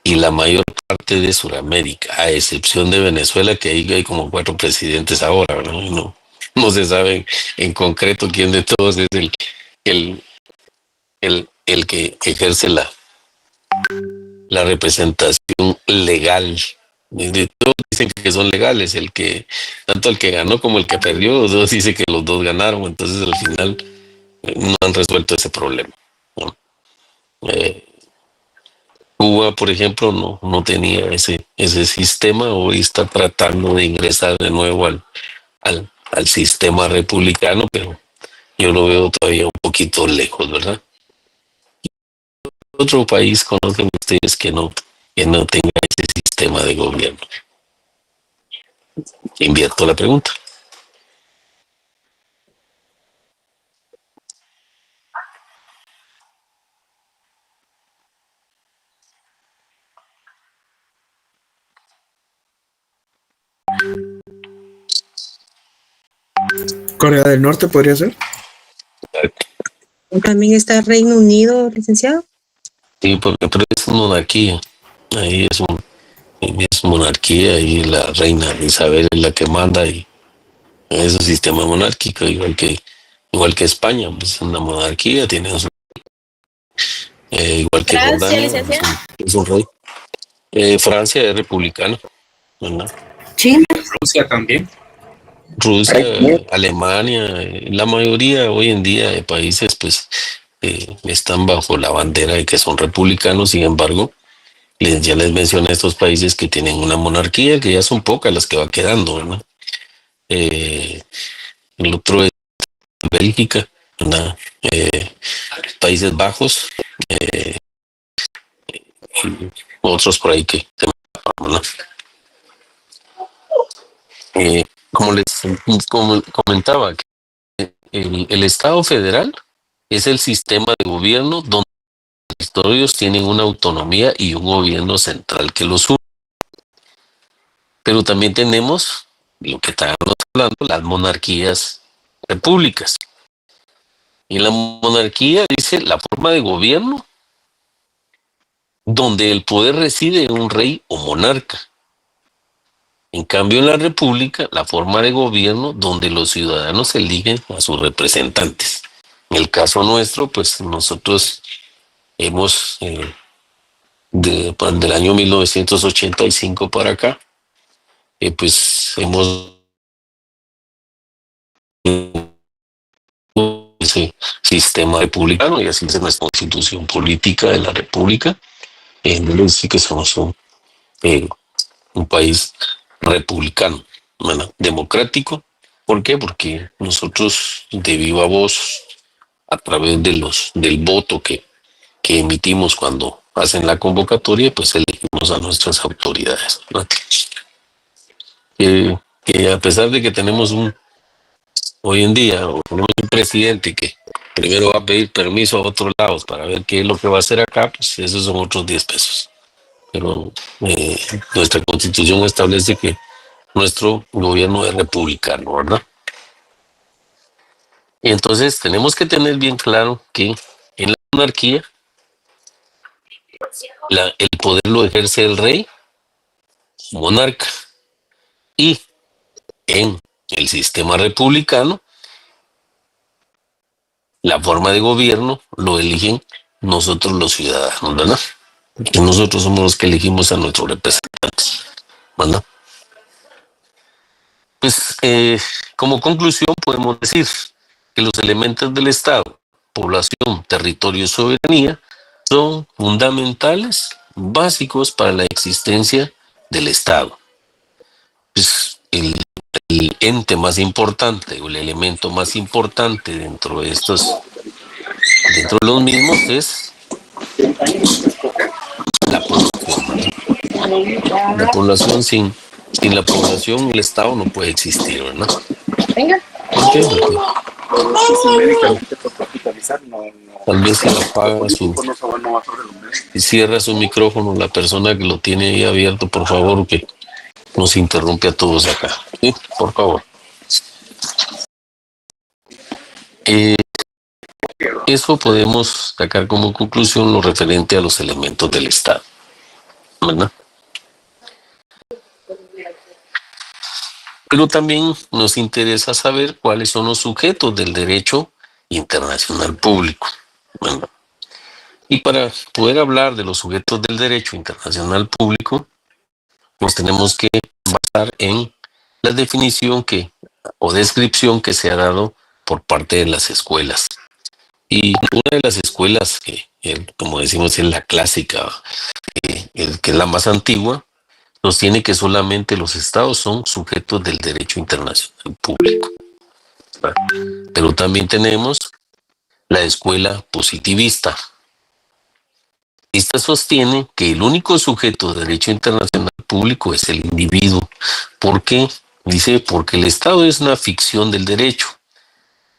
y la mayor parte de Sudamérica, a excepción de Venezuela, que ahí hay como 4 presidentes ahora, ¿verdad? No se sabe en concreto quién de todos es el que ejerce la representación legal. De todos dicen que son legales, tanto el que ganó como el que perdió, los dos dicen que los dos ganaron, entonces al final no han resuelto ese problema, ¿no? Cuba, por ejemplo, no tenía ese sistema, hoy está tratando de ingresar de nuevo al sistema republicano, pero yo lo veo todavía un poquito lejos, ¿verdad? ¿Otro país conocen ustedes que no tenga ese sistema de gobierno? Invierto la pregunta. Corea del Norte podría ser. También está Reino Unido, licenciado. Sí, porque pero es monarquía. Ahí es monarquía y la reina Isabel es la que manda y es un sistema monárquico, igual que España, pues es una monarquía, tiene igual que Francia, Jordania, licenciado. es un rey. Francia es republicano, ¿verdad? China. Rusia también. Rusia, Alemania, la mayoría hoy en día de países pues están bajo la bandera de que son republicanos. Sin embargo, ya les mencioné estos países que tienen una monarquía, que ya son pocas las que va quedando, ¿verdad? El otro es Bélgica, ¿verdad? Países Bajos, y otros por ahí que se me escapan, ¿verdad? Como comentaba, el Estado federal es el sistema de gobierno donde los territorios tienen una autonomía y un gobierno central que los une. Pero también tenemos lo que estábamos hablando, las monarquías repúblicas. Y en la monarquía dice la forma de gobierno donde el poder reside en un rey o monarca. En cambio, en la república, la forma de gobierno donde los ciudadanos eligen a sus representantes. En el caso nuestro, pues nosotros hemos, del año 1985 para acá, pues hemos ese sistema republicano y así es nuestra constitución política de la república. Sí que somos un país republicano, ¿verdad? Democrático. ¿Por qué? Porque nosotros de viva voz, a través del voto que emitimos cuando hacen la convocatoria, pues elegimos a nuestras autoridades, ¿verdad? Que a pesar de que tenemos hoy en día tenemos un presidente que primero va a pedir permiso a otros lados para ver qué es lo que va a hacer acá, pues esos son otros 10 pesos. Pero nuestra constitución establece que nuestro gobierno es republicano, ¿verdad? Y entonces tenemos que tener bien claro que en la monarquía el poder lo ejerce el rey, monarca, y en el sistema republicano la forma de gobierno lo eligen nosotros los ciudadanos, ¿verdad? Que nosotros somos los que elegimos a nuestros representantes, ¿verdad? Pues como conclusión podemos decir que los elementos del Estado, población, territorio y soberanía, son fundamentales, básicos para la existencia del Estado. Pues el ente más importante o el elemento más importante dentro de los mismos es la población. La población, sin la población, el Estado no puede existir, ¿verdad? Venga. ¿Por qué? Tal vez se apaga y cierra su micrófono la persona que lo tiene ahí abierto, por favor, que nos interrumpe a todos acá. ¿Sí? Por favor. Eso podemos sacar como conclusión lo referente a los elementos del Estado, ¿verdad? Pero también nos interesa saber cuáles son los sujetos del derecho internacional público, ¿verdad? Y para poder hablar de los sujetos del derecho internacional público, pues tenemos que basar en la definición o descripción que se ha dado por parte de las escuelas. Y una de las escuelas que, como decimos, es la clásica, que es la más antigua, sostiene que solamente los estados son sujetos del derecho internacional público. Pero también tenemos la escuela positivista. Esta sostiene que el único sujeto de derecho internacional público es el individuo. ¿Por qué? Dice, porque el Estado es una ficción del derecho.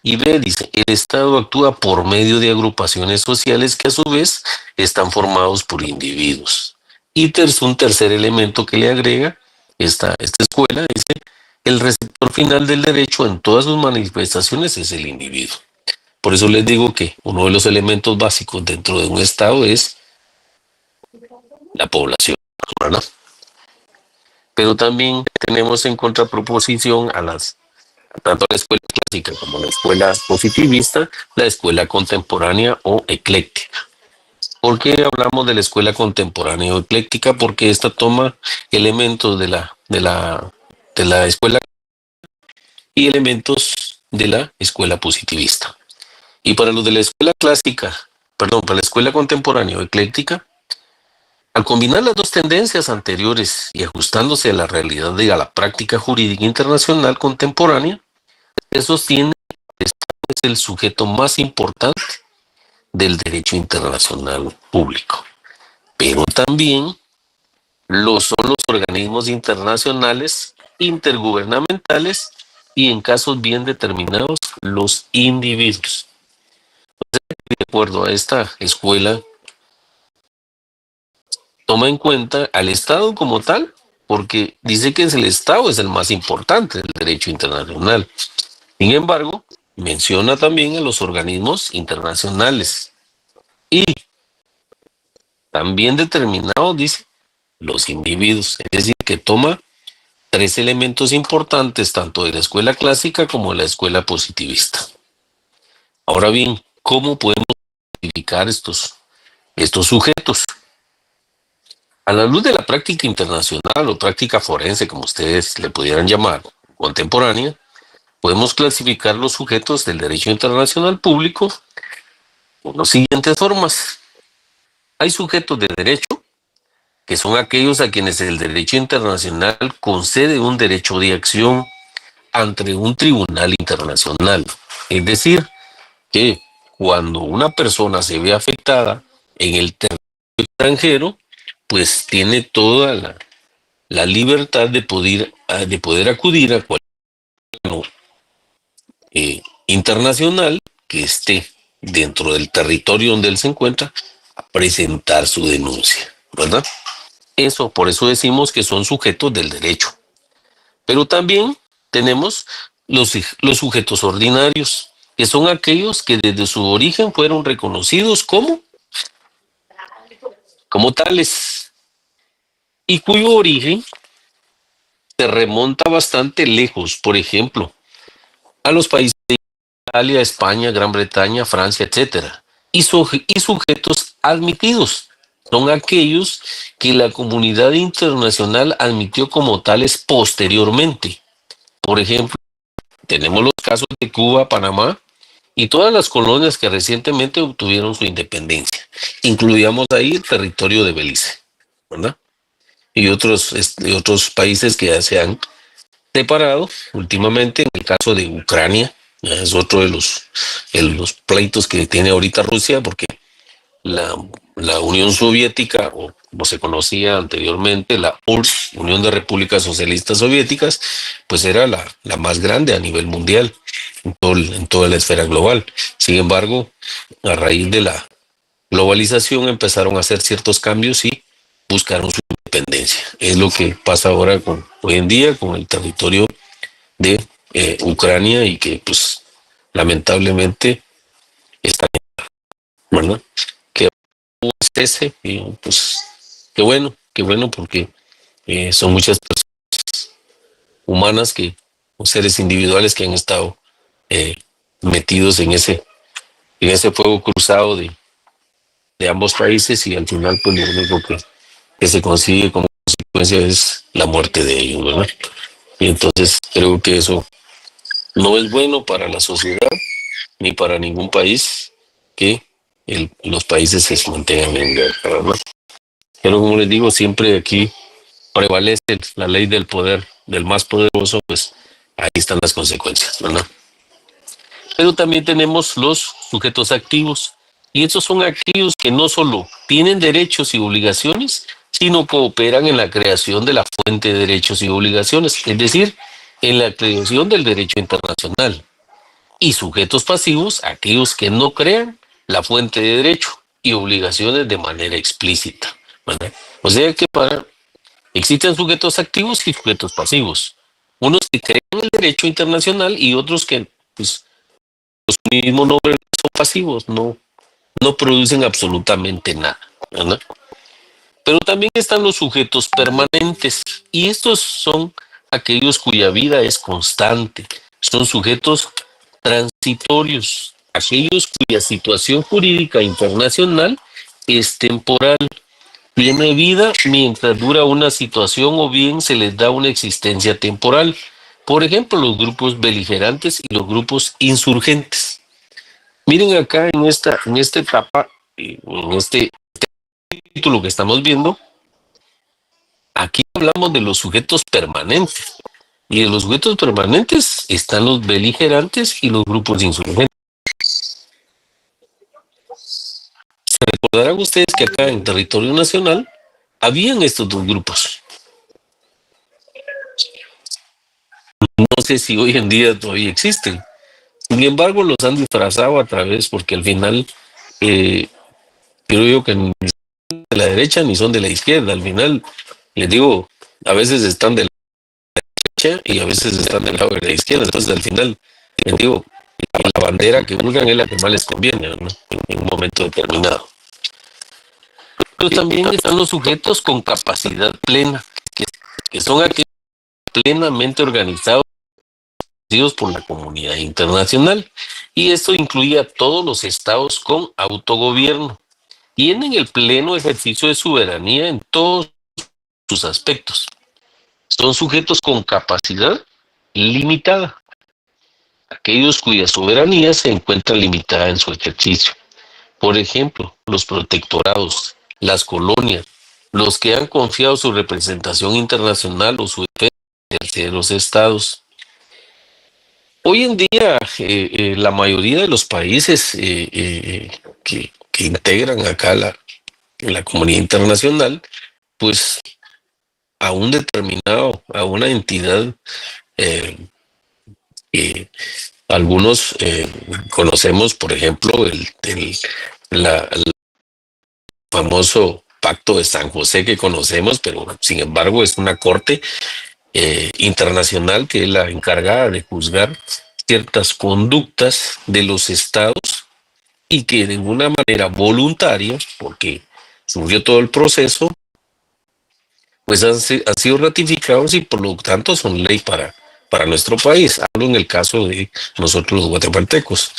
Y B, dice, el Estado actúa por medio de agrupaciones sociales que a su vez están formados por individuos. Y un tercer elemento que le agrega esta escuela, dice, el receptor final del derecho en todas sus manifestaciones es el individuo. Por eso les digo que uno de los elementos básicos dentro de un Estado es la población, ¿verdad? Pero también tenemos en contraproposición tanto la escuela clásica como la escuela positivista, la escuela contemporánea o ecléctica. ¿Por qué hablamos de la escuela contemporánea o ecléctica? Porque esta toma elementos de la escuela y elementos de la escuela positivista. Y para los de la escuela clásica, para la escuela contemporánea o ecléctica, al combinar las dos tendencias anteriores y ajustándose a la realidad de la práctica jurídica internacional contemporánea, se sostiene que el Estado es el sujeto más importante del derecho internacional público. Pero también son los organismos internacionales intergubernamentales y, en casos bien determinados, los individuos. De acuerdo a esta escuela, toma en cuenta al Estado como tal, porque dice que el Estado es el más importante del derecho internacional. Sin embargo, menciona también a los organismos internacionales y también determinados, dice, los individuos. Es decir, que toma tres elementos importantes tanto de la escuela clásica como de la escuela positivista. Ahora bien, ¿cómo podemos identificar estos sujetos? A la luz de la práctica internacional o práctica forense, como ustedes le pudieran llamar, contemporánea, podemos clasificar los sujetos del derecho internacional público con las siguientes formas. Hay sujetos de derecho, que son aquellos a quienes el derecho internacional concede un derecho de acción ante un tribunal internacional. Es decir, que cuando una persona se ve afectada en el territorio extranjero, pues tiene toda la libertad de poder acudir a cualquier internacional que esté dentro del territorio donde él se encuentra a presentar su denuncia, ¿verdad? Por eso decimos que son sujetos del derecho. Pero también tenemos los sujetos ordinarios, que son aquellos que desde su origen fueron reconocidos como tales y cuyo origen se remonta bastante lejos, por ejemplo, a los países de Italia, España, Gran Bretaña, Francia, etcétera, y sujetos admitidos. Son aquellos que la comunidad internacional admitió como tales posteriormente. Por ejemplo, tenemos los casos de Cuba, Panamá y todas las colonias que recientemente obtuvieron su independencia. Incluíamos ahí el territorio de Belice, ¿verdad? Y otros países que ya se han separado últimamente. En el caso de Ucrania, es otro de los pleitos que tiene ahorita Rusia, porque la Unión Soviética, o como se conocía anteriormente, la URSS, Unión de Repúblicas Socialistas Soviéticas, pues era la más grande a nivel mundial, en toda la esfera global. Sin embargo, a raíz de la globalización empezaron a hacer ciertos cambios y buscaron su independencia. Es lo que pasa ahora hoy en día con el territorio de Ucrania, y que pues lamentablemente está, ¿verdad? Que cese, y pues qué bueno porque son muchas personas humanas, seres individuales que han estado metidos en ese fuego cruzado de ambos países, y al final pues lo único que se consigue como consecuencia es la muerte de ellos, ¿verdad? Y entonces creo que eso no es bueno para la sociedad ni para ningún país, que los países se mantengan en guerra, ¿verdad? Pero como les digo, siempre aquí prevalece la ley del poder del más poderoso, pues ahí están las consecuencias, ¿verdad? Pero también tenemos los sujetos activos, y estos son aquellos que no solo tienen derechos y obligaciones, sino cooperan en la creación de la fuente de derechos y obligaciones, es decir, en la creación del derecho internacional. Y sujetos pasivos, aquellos que no crean la fuente de derecho y obligaciones de manera explícita, ¿verdad? O sea que existen sujetos activos y sujetos pasivos. Unos que creen en el derecho internacional y otros que, pues, los mismos nombres son pasivos, no producen absolutamente nada, ¿verdad? Pero también están los sujetos permanentes, y estos son aquellos cuya vida es constante, son sujetos transitorios, aquellos cuya situación jurídica internacional es temporal, tiene vida mientras dura una situación o bien se les da una existencia temporal. Por ejemplo, los grupos beligerantes y los grupos insurgentes. Miren acá en esta etapa, en este título que estamos viendo, aquí hablamos de los sujetos permanentes. Y de los sujetos permanentes están los beligerantes y los grupos insurgentes. Se recordarán ustedes que acá en territorio nacional habían estos dos grupos. No sé si hoy en día todavía existen. Sin embargo, los han disfrazado a través, porque al final, creo yo que ni son de la derecha ni son de la izquierda. Al final, les digo, a veces están de la derecha y a veces están del lado de la izquierda. Entonces, al final, les digo, la bandera que buscan es la que más les conviene, ¿no? En un momento determinado. Pero también están los sujetos con capacidad plena, que son aquellos plenamente organizados por la comunidad internacional, y esto incluye a todos los estados con autogobierno. Tienen el pleno ejercicio de soberanía en todos sus aspectos. Son sujetos con capacidad limitada, aquellos cuya soberanía se encuentra limitada en su ejercicio. Por ejemplo, los protectorados, las colonias, los que han confiado su representación internacional o su defensa a terceros estados. Hoy en día, la mayoría de los países que integran acá la comunidad internacional, pues a un determinado, a una entidad algunos conocemos, por ejemplo, el famoso Pacto de San José que conocemos, pero sin embargo es una corte internacional que es la encargada de juzgar ciertas conductas de los estados y que de una manera voluntaria, porque surgió todo el proceso, pues han sido ratificados y por lo tanto son ley para nuestro país. Hablo en el caso de nosotros los guatemaltecos,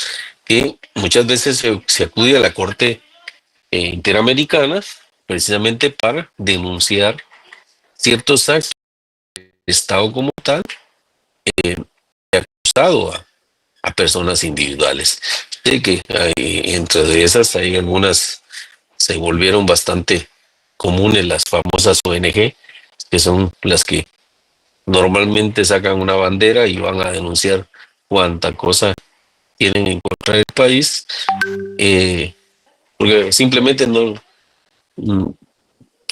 que muchas veces se acude a la Corte Interamericana precisamente para denunciar ciertos actos del Estado como tal, acusado a personas individuales. Sé que entre esas hay algunas, se volvieron bastante comunes las famosas ONG, que son las que normalmente sacan una bandera y van a denunciar cuánta cosa tienen en contra del país, porque simplemente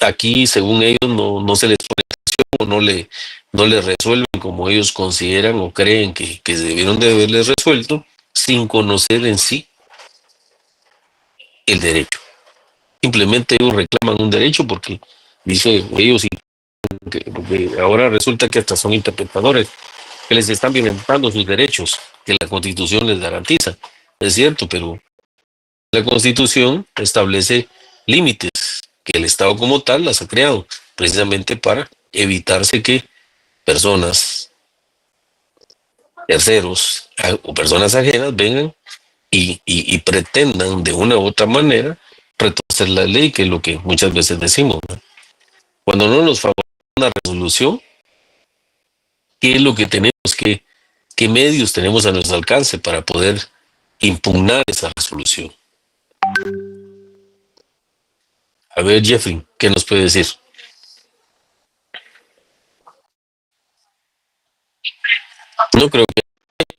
aquí, según ellos, no se les pone atención o no le resuelven como ellos consideran o creen que debieron de haberles resuelto, sin conocer en sí el derecho. Simplemente ellos reclaman un derecho porque dice ellos, porque ahora resulta que hasta son interpretadores, que les están violentando sus derechos, que la Constitución les garantiza. Es cierto, pero la Constitución establece límites que el Estado como tal las ha creado, precisamente para evitarse que personas, terceros o personas ajenas vengan y pretendan de una u otra manera retorcer la ley, que es lo que muchas veces decimos, ¿no? Cuando no nos favorece una resolución, ¿qué es lo que tenemos qué medios tenemos a nuestro alcance para poder impugnar esa resolución? A ver, Jeffrey, ¿qué nos puede decir? No creo que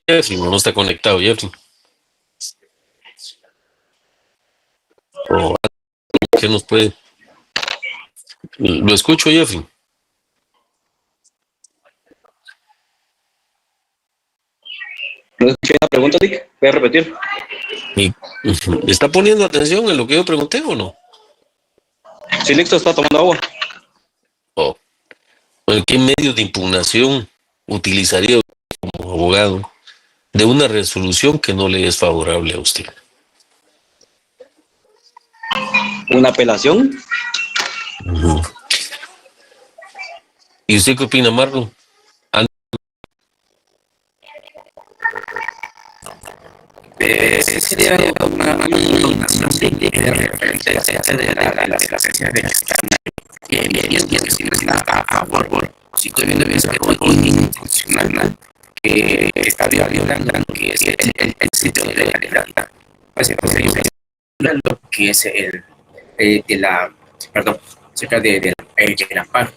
Jeffrey no está conectado, Jeffrey. ¿Qué nos puede? Lo escucho, Jeffrey. No escuché la pregunta, Dick. Voy a repetir. ¿Está poniendo atención en lo que yo pregunté o no? Sí, listo, está tomando agua. Bueno, ¿qué medios de impugnación utilizaría como abogado de una resolución que no le es favorable a usted? ¿Una apelación? Ujú. ¿Y usted qué opina, Marlon? Sería una simple referencia de la esencia de que están bien a favor. Si estoy viendo bien, es inconstitucional que está violando que es el sitio de legalidad. Pues entonces yo lo que es de la, perdón, acerca del amparo.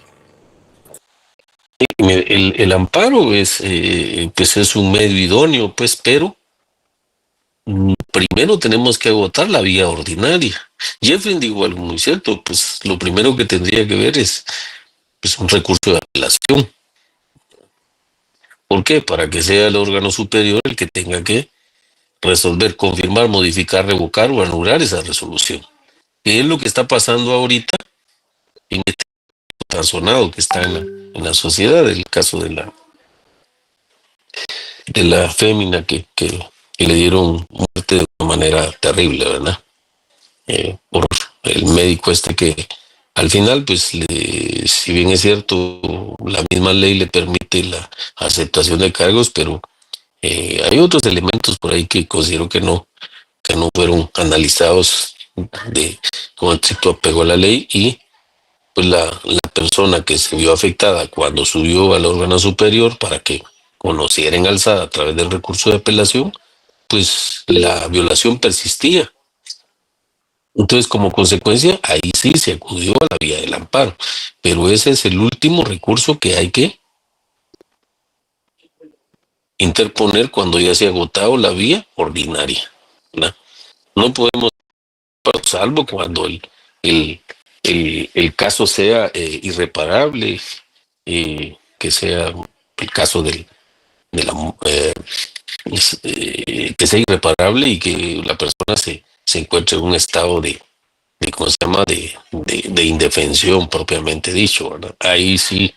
El amparo es, pues es un medio idóneo, pues, pero primero tenemos que agotar la vía ordinaria. Jeffrey dijo algo muy cierto, pues lo primero que tendría que ver es pues, un recurso de apelación. ¿Por qué? Para que sea el órgano superior el que tenga que resolver, confirmar, modificar, revocar o anular esa resolución. ¿Qué es lo que está pasando ahorita en este tan sonado que está en la sociedad? El caso de la fémina que le dieron muerte de una manera terrible, ¿verdad? Por el médico que al final, pues, si bien es cierto, la misma ley le permite la aceptación de cargos, pero hay otros elementos por ahí que considero que no fueron analizados con estricto apego a la ley, y pues la persona que se vio afectada cuando subió al órgano superior para que conociera en alzada a través del recurso de apelación, pues la violación persistía. Entonces, como consecuencia, ahí sí se acudió a la vía del amparo, pero ese es el último recurso que hay que interponer cuando ya se ha agotado la vía ordinaria, ¿verdad? No podemos, salvo cuando el caso sea irreparable, que sea el caso de la que sea irreparable y que la persona se encuentre en un estado de ¿cómo se llama? De indefensión propiamente dicho, ¿verdad? Ahí sí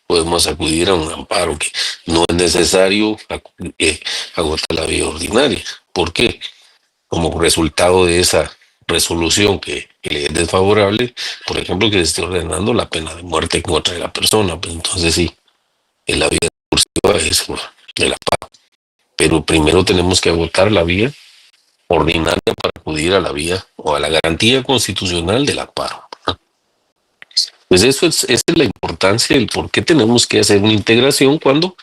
podemos acudir a un amparo, que no es necesario agotar la vía ordinaria. ¿Por qué? Como resultado de esa resolución que le es desfavorable, por ejemplo, que se esté ordenando la pena de muerte en contra de la persona, pues entonces sí, en la vía recursiva es el amparo. Pero primero tenemos que agotar la vía ordinaria para acudir a la vía o a la garantía constitucional del amparo. Pues esa es la importancia del por qué tenemos que hacer una integración cuando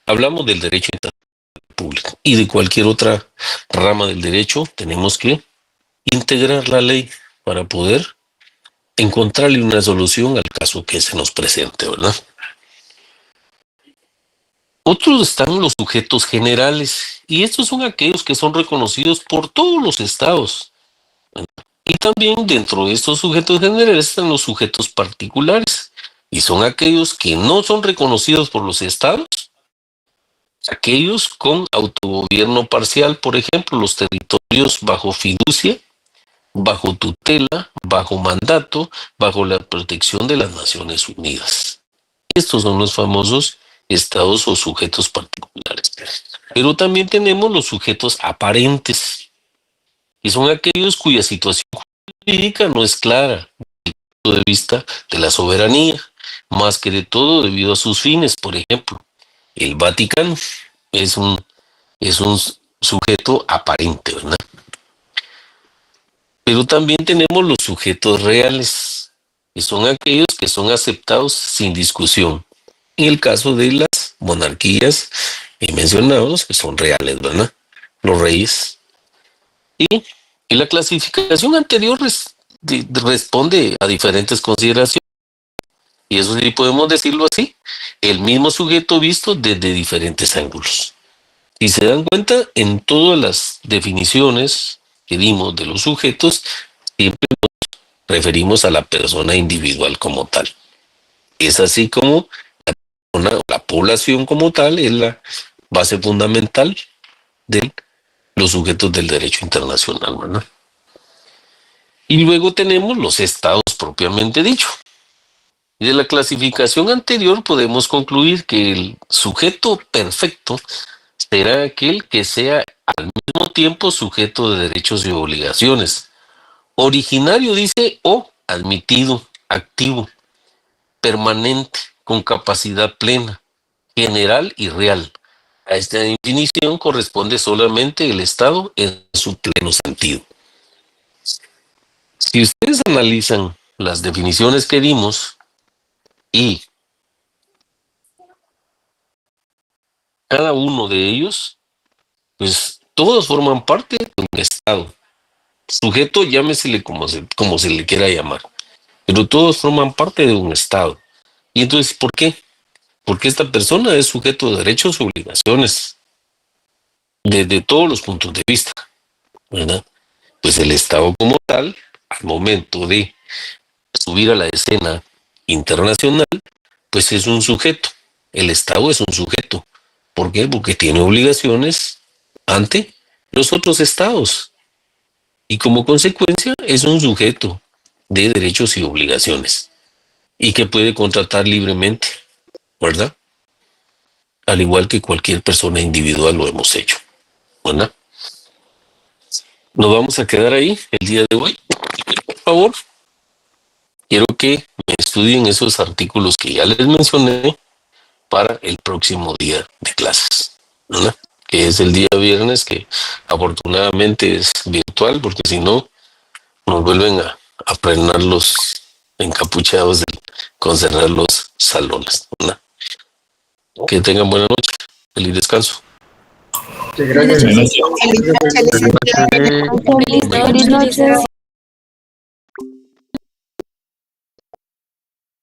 hablamos del derecho internacional público y de cualquier otra rama del derecho. Tenemos que integrar la ley para poder encontrarle una solución al caso que se nos presente, ¿verdad? Otros están los sujetos generales, y estos son aquellos que son reconocidos por todos los estados. Y también dentro de estos sujetos generales están los sujetos particulares, y son aquellos que no son reconocidos por los estados, aquellos con autogobierno parcial, por ejemplo, los territorios bajo fiducia, bajo tutela, bajo mandato, bajo la protección de las Naciones Unidas. Estos son los famosos estados o sujetos particulares. Pero también tenemos los sujetos aparentes, y son aquellos cuya situación jurídica no es clara desde el punto de vista de la soberanía, más que de todo debido a sus fines. Por ejemplo, el Vaticano es un sujeto aparente, ¿verdad? Pero también tenemos los sujetos reales, que son aquellos que son aceptados sin discusión. En el caso de las monarquías mencionados, que son reales, ¿verdad? Los reyes. Y la clasificación anterior responde a diferentes consideraciones. Y eso sí podemos decirlo así, el mismo sujeto visto desde diferentes ángulos. Si se dan cuenta, en todas las definiciones que dimos de los sujetos, siempre nos referimos a la persona individual como tal. Es así como la población como tal es la base fundamental de los sujetos del derecho internacional, ¿verdad? Y luego tenemos los estados propiamente dicho. Y de la clasificación anterior podemos concluir que el sujeto perfecto será aquel que sea al mismo tiempo sujeto de derechos y obligaciones. Originario dice o admitido, activo, permanente, con capacidad plena, general y real. A esta definición corresponde solamente el Estado en su pleno sentido. Si ustedes analizan las definiciones que dimos y cada uno de ellos, pues todos forman parte de un Estado. Sujeto, llámesele como se le quiera llamar, pero todos forman parte de un Estado. Y entonces, ¿por qué? Porque esta persona es sujeto de derechos y obligaciones desde todos los puntos de vista, ¿verdad? Pues el Estado como tal, al momento de subir a la escena internacional, pues es un sujeto. El Estado es un sujeto. ¿Por qué? Porque tiene obligaciones ante los otros estados. Y como consecuencia es un sujeto de derechos y obligaciones. Y que puede contratar libremente, ¿verdad? Al igual que cualquier persona individual lo hemos hecho, ¿verdad? Nos vamos a quedar ahí el día de hoy. Por favor, quiero que me estudien esos artículos que ya les mencioné para el próximo día de clases, ¿verdad? Que es el día viernes, que afortunadamente es virtual, porque si no, nos vuelven a frenar los encapuchados con cerrar los salones, ¿verdad? Que tengan buena noche, feliz descanso. Gracias. Feliz noche.